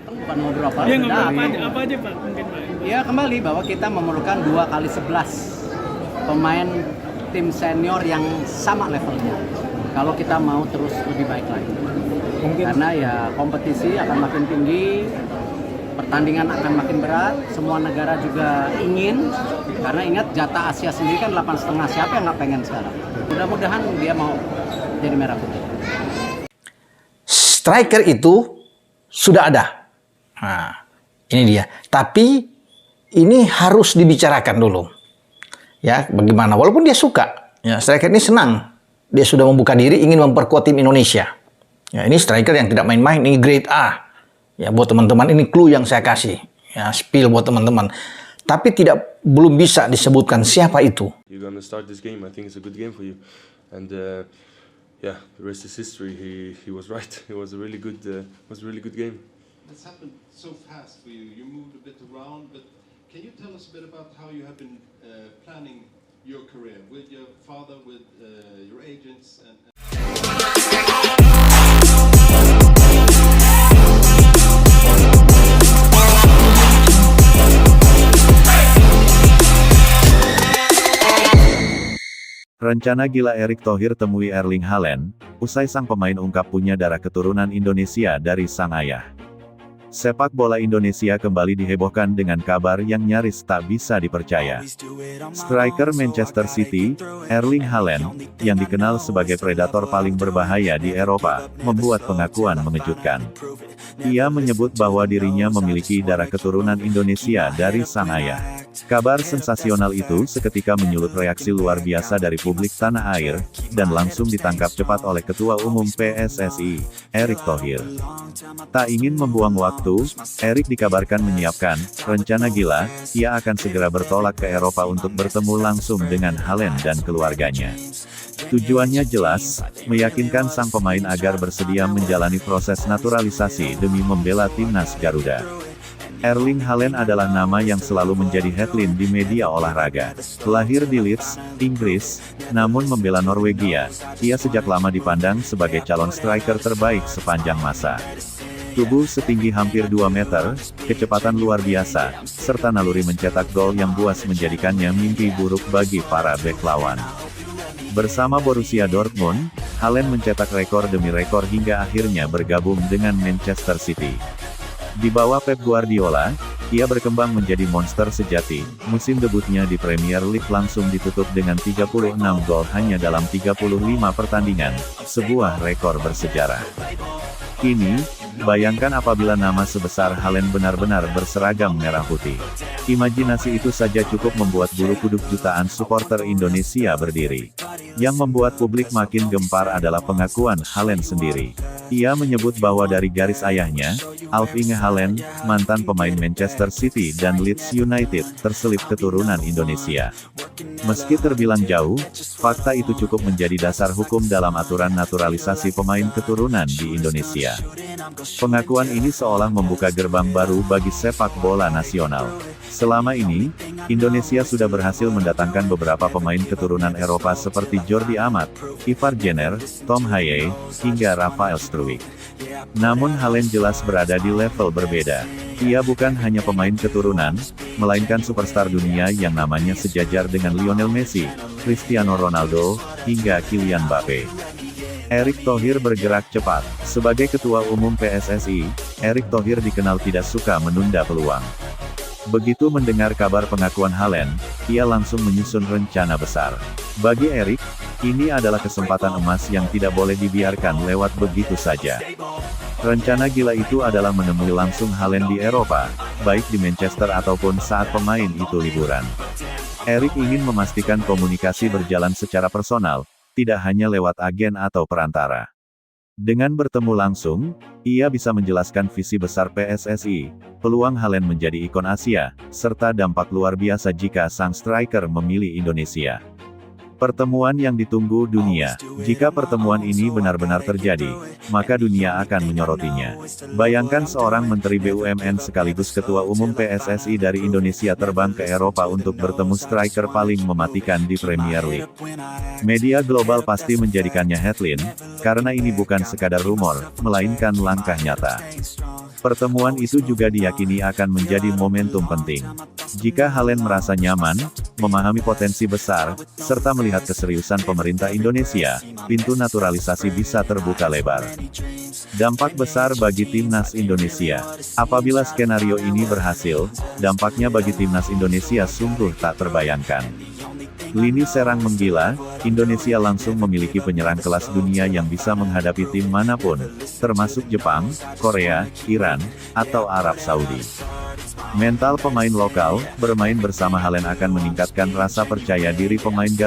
Bukan mau berapa? Dia ngomong apa aja Pak? Mungkin Pak. Ya kembali bahwa kita memerlukan 2x11 pemain tim senior yang sama levelnya. Kalau kita mau terus lebih baik lagi. Karena ya kompetisi akan makin tinggi, pertandingan akan makin berat, semua negara juga ingin. Karena ingat jatah Asia sendiri kan 8,5, siapa yang nggak pengen sekarang? Mudah-mudahan dia mau jadi merah putih. Striker itu sudah ada. Nah, ini dia. Tapi ini harus dibicarakan dulu. Ya, bagaimana? Walaupun dia suka, ya, striker ini senang. Dia sudah membuka diri ingin memperkuat tim Indonesia. Ya, ini striker yang tidak main-main, ini grade A. Ya, buat teman-teman ini clue yang saya kasih. Ya, spill buat teman-teman. Tapi belum bisa disebutkan siapa itu. You're gonna start this game. I think it's a good game for you. And yeah, the rest is history. He was right. It was a really good game. It's happened so fast for you. You moved a bit around, but can you tell us a bit about how you have been planning your career with your father, with your agents, and Rencana gila Erick Thohir temui Erling Haaland, usai sang pemain ungkap punya darah keturunan Indonesia dari sang ayah. Sepak bola Indonesia kembali dihebohkan dengan kabar yang nyaris tak bisa dipercaya. Striker Manchester City, Erling Haaland, yang dikenal sebagai predator paling berbahaya di Eropa, membuat pengakuan mengejutkan. Ia menyebut bahwa dirinya memiliki darah keturunan Indonesia dari sang ayah. Kabar sensasional itu seketika menyulut reaksi luar biasa dari publik tanah air, dan langsung ditangkap cepat oleh Ketua Umum PSSI, Erick Thohir. Tak ingin membuang waktu, Erick dikabarkan menyiapkan rencana gila, ia akan segera bertolak ke Eropa untuk bertemu langsung dengan Haaland dan keluarganya. Tujuannya jelas, meyakinkan sang pemain agar bersedia menjalani proses naturalisasi demi membela timnas Garuda. Erling Haaland adalah nama yang selalu menjadi headline di media olahraga. Lahir di Leeds, Inggris, namun membela Norwegia, ia sejak lama dipandang sebagai calon striker terbaik sepanjang masa. Tubuh setinggi hampir 2 meter, kecepatan luar biasa, serta naluri mencetak gol yang buas menjadikannya mimpi buruk bagi para bek lawan. Bersama Borussia Dortmund, Haaland mencetak rekor demi rekor hingga akhirnya bergabung dengan Manchester City. Di bawah Pep Guardiola, ia berkembang menjadi monster sejati. Musim debutnya di Premier League langsung ditutup dengan 36 gol hanya dalam 35 pertandingan, sebuah rekor bersejarah. Kini, bayangkan apabila nama sebesar Haaland benar-benar berseragam merah putih. Imajinasi itu saja cukup membuat bulu kuduk jutaan supporter Indonesia berdiri. Yang membuat publik makin gempar adalah pengakuan Haaland sendiri. Ia menyebut bahwa dari garis ayahnya, Alf Inge Haaland, mantan pemain Manchester City dan Leeds United, terselip keturunan Indonesia. Meski terbilang jauh, fakta itu cukup menjadi dasar hukum dalam aturan naturalisasi pemain keturunan di Indonesia. Pengakuan ini seolah membuka gerbang baru bagi sepak bola nasional. Selama ini, Indonesia sudah berhasil mendatangkan beberapa pemain keturunan Eropa seperti Jordi Amat, Ivar Jenner, Tom Haye, hingga Rafael Struijk. Namun Haaland jelas berada di level berbeda. Ia bukan hanya pemain keturunan, melainkan superstar dunia yang namanya sejajar dengan Lionel Messi, Cristiano Ronaldo, hingga Kylian Mbappe. Erick Thohir bergerak cepat. Sebagai Ketua Umum PSSI, Erick Thohir dikenal tidak suka menunda peluang. Begitu mendengar kabar pengakuan Haaland, ia langsung menyusun rencana besar. Bagi Erick, ini adalah kesempatan emas yang tidak boleh dibiarkan lewat begitu saja. Rencana gila itu adalah menemui langsung Haaland di Eropa, baik di Manchester ataupun saat pemain itu liburan. Erick ingin memastikan komunikasi berjalan secara personal, tidak hanya lewat agen atau perantara. Dengan bertemu langsung, ia bisa menjelaskan visi besar PSSI, peluang Haaland menjadi ikon Asia, serta dampak luar biasa jika sang striker memilih Indonesia. Pertemuan yang ditunggu dunia. Jika pertemuan ini benar-benar terjadi, maka dunia akan menyorotinya. Bayangkan seorang Menteri BUMN sekaligus Ketua Umum PSSI dari Indonesia terbang ke Eropa untuk bertemu striker paling mematikan di Premier League. Media global pasti menjadikannya headline, karena ini bukan sekadar rumor, melainkan langkah nyata. Pertemuan itu juga diyakini akan menjadi momentum penting. Jika Haaland merasa nyaman, memahami potensi besar, serta melihat keseriusan pemerintah Indonesia, pintu naturalisasi bisa terbuka lebar. Dampak besar bagi timnas Indonesia. Apabila skenario ini berhasil, dampaknya bagi timnas Indonesia sungguh tak terbayangkan. Lini serang menggila, Indonesia langsung memiliki penyerang kelas dunia yang bisa menghadapi tim manapun, termasuk Jepang, Korea, Iran, atau Arab Saudi. Mental pemain lokal, bermain bersama Haaland akan meningkatkan rasa percaya diri pemain Garuda